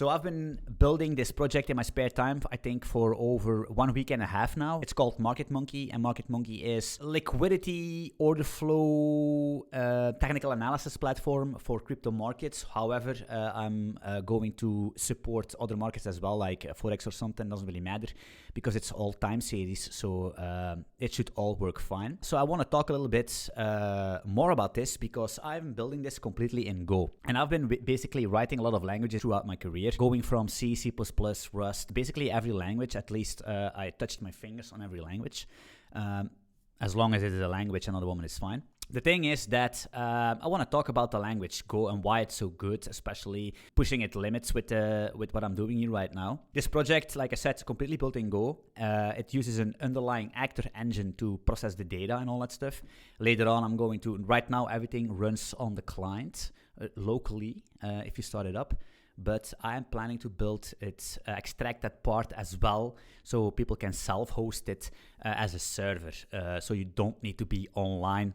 So I've been building this project in my spare time, I think for over 1 week and a half now. It's called Market Monkey, and Market Monkey is liquidity, order flow, technical analysis platform for crypto markets. However, I'm going to support other markets as well, like Forex or something, doesn't really matter because it's all time series, so it should all work fine. So I want to talk a little bit more about this because I'm building this completely in Go. And I've been basically writing a lot of languages throughout my career, going from C, C++, Rust, basically every language. At least I touched my fingers on every language. As long as it is a language, another woman is fine. The thing is that I want to talk about the language Go and why it's so good, especially pushing its limits with what I'm doing here right now. This project, like I said, is completely built in Go. It uses an underlying actor engine to process the data and all that stuff. Later on, I'm going to, right now, everything runs on the client locally if you start it up. But I'm planning to build it, extract that part as well, so people can self-host it as a server. So you don't need to be online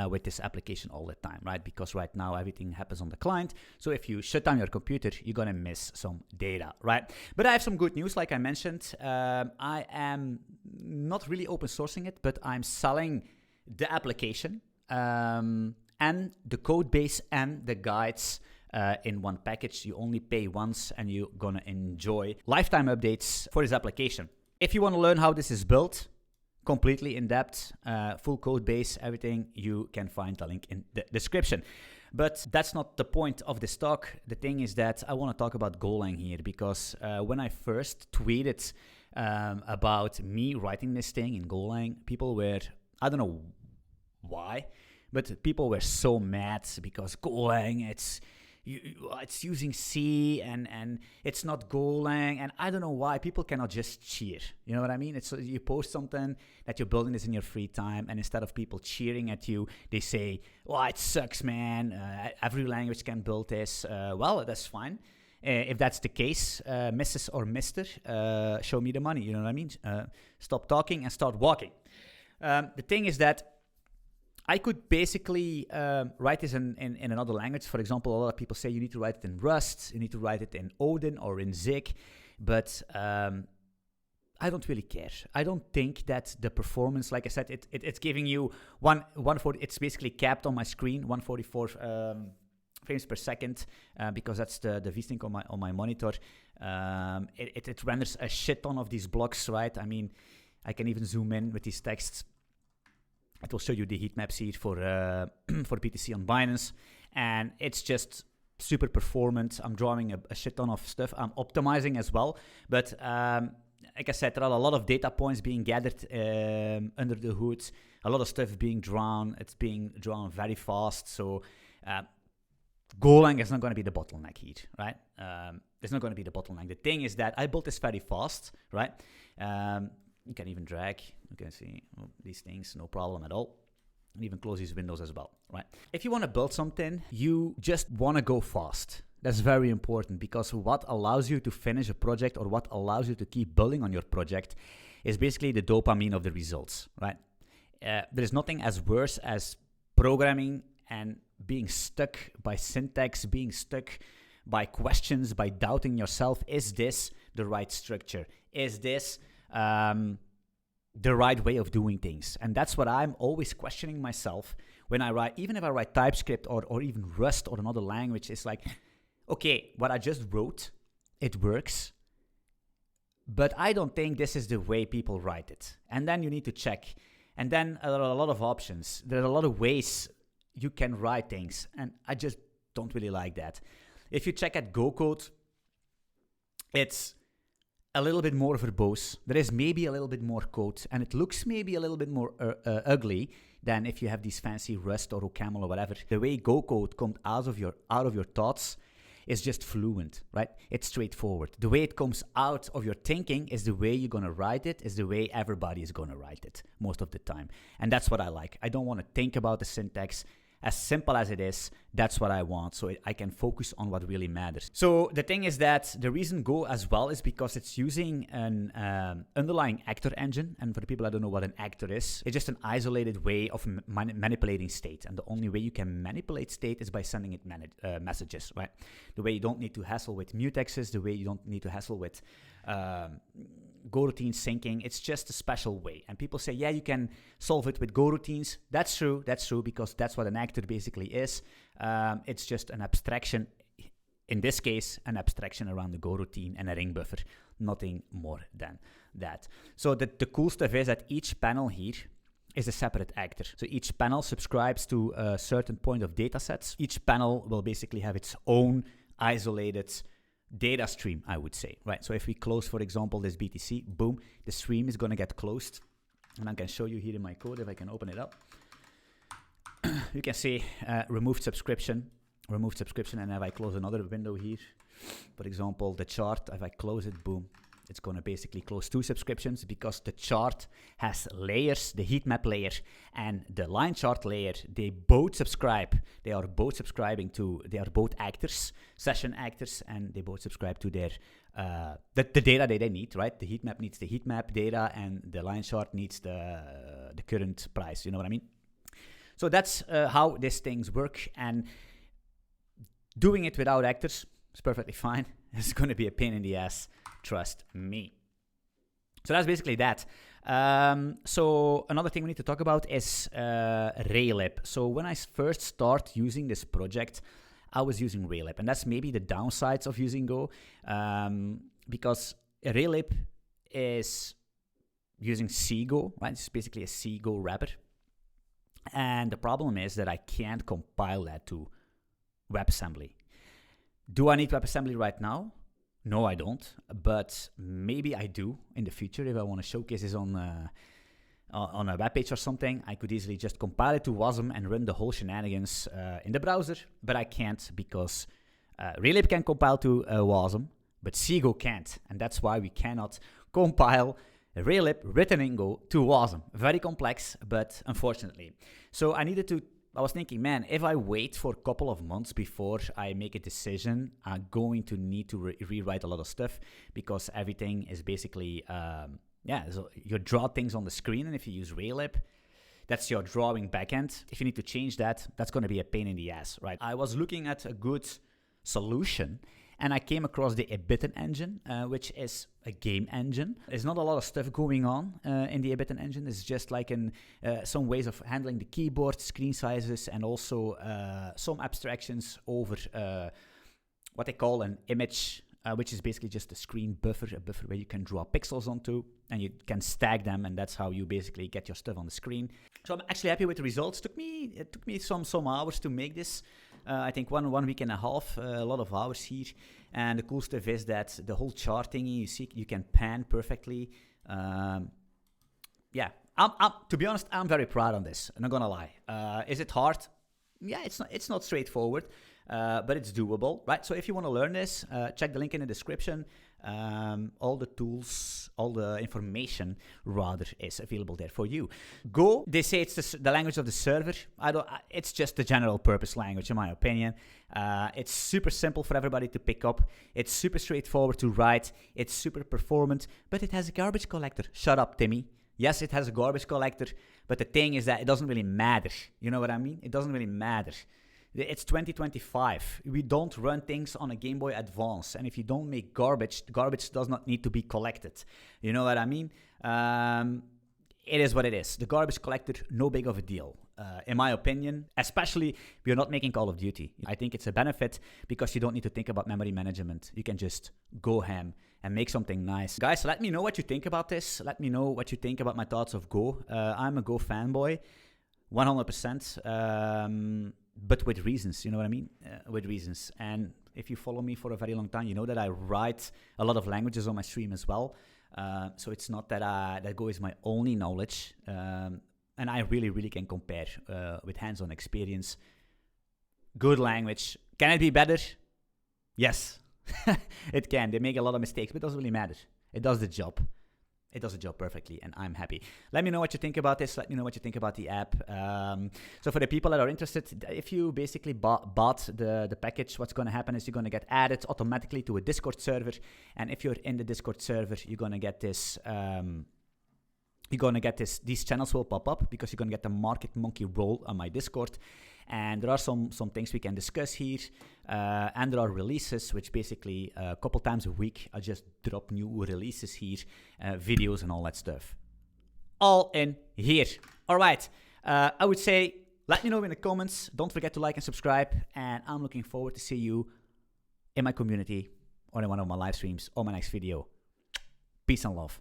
with this application all the time, right? Because right now everything happens on the client. So if you shut down your computer, you're gonna miss some data, right? But I have some good news, like I mentioned. I am not really open sourcing it, but I'm selling the application and the code base and the guides in one package. You only pay once and you're gonna enjoy lifetime updates for this application. If you want to learn how this is built, completely in depth, full code base, everything, you can find the link in the description. But that's not the point of this talk. The thing is that I want to talk about Golang here because when I first tweeted about me writing this thing in Golang, people were, I don't know why, but people were so mad because Golang, it's using C and it's not Golang, and I don't know why people cannot just cheer. You know what I mean? It's you post something that you're building this in your free time, and instead of people cheering at you, they say, "Well, it sucks, man. Every language can build this." Well, that's fine. If that's the case, Mrs. or Mister, show me the money. You know what I mean? Stop talking and start walking. The thing is that I could basically write this in another language. For example, a lot of people say you need to write it in Rust, you need to write it in Odin or in Zig, but I don't really care. I don't think that the performance, like I said, it's giving you 140. It's basically capped on my screen, 144 frames per second, because that's the VSync on my monitor. It renders a shit ton of these blocks, right? I mean, I can even zoom in with these texts. It will show you the heat maps here for BTC on Binance, and it's just super performant. I'm drawing a shit ton of stuff. I'm optimizing as well, but like I said, there are a lot of data points being gathered under the hood, a lot of stuff being drawn. It's being drawn very fast, so Golang is not going to be the bottleneck here, right? It's not going to be the bottleneck. The thing is that I built this very fast, right? You can even drag, you can see these things, no problem at all. And even close these windows as well, right? If you want to build something, you just want to go fast. That's very important because what allows you to finish a project or what allows you to keep building on your project is basically the dopamine of the results, right? There is nothing as worse as programming and being stuck by syntax, being stuck by questions, by doubting yourself. Is this the right structure? Is this the right way of doing things? And that's what I'm always questioning myself when I write. Even if I write TypeScript or even Rust or another language, it's like, okay, what I just wrote, it works, but I don't think this is the way people write it. And then you need to check. And then there are a lot of options. There are a lot of ways you can write things, and I just don't really like that. If you check at Go code, it's a little bit more verbose. There is maybe a little bit more code, and it looks maybe a little bit more ugly than if you have these fancy Rust or OCaml or whatever. The way Go code comes out of your thoughts is just fluent, right? It's straightforward. The way it comes out of your thinking is the way you're gonna write it, is the way everybody is gonna write it most of the time. And that's what I like. I don't want to think about the syntax. as simple as it is, that's what I want. So I can focus on what really matters. So the thing is that the reason Go as well is because it's using an underlying actor engine. And for the people that don't know what an actor is, it's just an isolated way of manipulating state. And the only way you can manipulate state is by sending it messages, right? The way you don't need to hassle with mutexes, the way you don't need to hassle with Go routine syncing. It's just a special way. And people say, yeah, you can solve it with Go routines. That's true, because that's what an actor basically is. It's just an abstraction, in this case, an abstraction around the Go routine and a ring buffer, nothing more than that. So the cool stuff is that each panel here is a separate actor. So each panel subscribes to a certain point of data sets. Each panel will basically have its own isolated data stream, I would say, right? So if we close, for example, this BTC, boom, the stream is going to get closed. And I can show you here in my code if I can open it up. You can see removed subscription, and if I close another window here, for example, the chart, if I close it, boom, it's going to basically close 2 subscriptions because the chart has layers, the heat map layer and the line chart layer. They both subscribe. They are both subscribing to, they are both actors, session actors, and they both subscribe to their, the data that they need, right? The heat map needs the heat map data and the line chart needs the current price. You know what I mean? So that's how these things work. And doing it without actors is perfectly fine. It's going to be a pain in the ass. Trust me. So that's basically that. So another thing we need to talk about is Raylib. So when I first start using this project, I was using Raylib, and that's maybe the downsides of using Go, because Raylib is using CGO, right? It's basically a CGO wrapper, and the problem is that I can't compile that to WebAssembly. Do I need WebAssembly right now? No, I don't, but maybe I do in the future. If I want to showcase this on a web page or something, I could easily just compile it to WASM and run the whole shenanigans in the browser, but I can't because Raylib can compile to WASM, but CGO can't, and that's why we cannot compile Raylib written in Go to WASM. Very complex, but unfortunately. So I was thinking, man, if I wait for a couple of months before I make a decision, I'm going to need to rewrite a lot of stuff because everything is basically, so you draw things on the screen, and if you use Raylib, that's your drawing backend. If you need to change that, that's going to be a pain in the ass, right? I was looking at a good solution, and I came across the Ebiten engine, which is a game engine. There's not a lot of stuff going on in the Ebiten engine. It's just like some ways of handling the keyboard, screen sizes, and also some abstractions over what they call an image, which is basically just a screen buffer, a buffer where you can draw pixels onto, and you can stack them, and that's how you basically get your stuff on the screen. So I'm actually happy with the results. It took me some hours to make this. I think one week and a half, a lot of hours here. And the cool stuff is that the whole chart thingy, you see, you can pan perfectly. To be honest, I'm very proud on this. I'm not gonna lie. Is it hard? Yeah, it's not straightforward, but it's doable, right? So if you want to learn this, check the link in the description. All the tools, all the information rather is available there for you. Go, they say it's the language of the server. It's just the general purpose language in my opinion. It's super simple for everybody to pick up. It's super straightforward to write. It's super performant, but it has a garbage collector. Shut up, Timmy. Yes, it has a garbage collector, but the thing is that it doesn't really matter. You know what I mean? It doesn't really matter. It's 2025. We don't run things on a Game Boy Advance. And if you don't make garbage, garbage does not need to be collected. You know what I mean? It is what it is. The garbage collector, no big of a deal. In my opinion, especially if you're not making Call of Duty. I think it's a benefit because you don't need to think about memory management. You can just go ham and make something nice. Guys, let me know what you think about this. Let me know what you think about my thoughts of Go. I'm a Go fanboy, 100%. But with reasons, you know what I mean? With reasons. And if you follow me for a very long time, you know that I write a lot of languages on my stream as well. So it's not that that Go is my only knowledge. And I really, really can compare with hands-on experience. Good language. Can it be better? Yes, it can. They make a lot of mistakes, but it doesn't really matter. It does the job. It does the job perfectly, and I'm happy. Let me know what you think about this. Let me know what you think about the app. So for the people that are interested, if you basically bought the package, what's going to happen is you're going to get added automatically to a Discord server. And if you're in the Discord server, you're going to get this... these channels will pop up because you're going to get the Market Monkey role on my Discord. And there are some things we can discuss here. And there are releases, which basically a couple times a week, I just drop new releases here, videos and all that stuff. All in here. All right. I would say, let me know in the comments. Don't forget to like and subscribe. And I'm looking forward to see you in my community or in one of my live streams or my next video. Peace and love.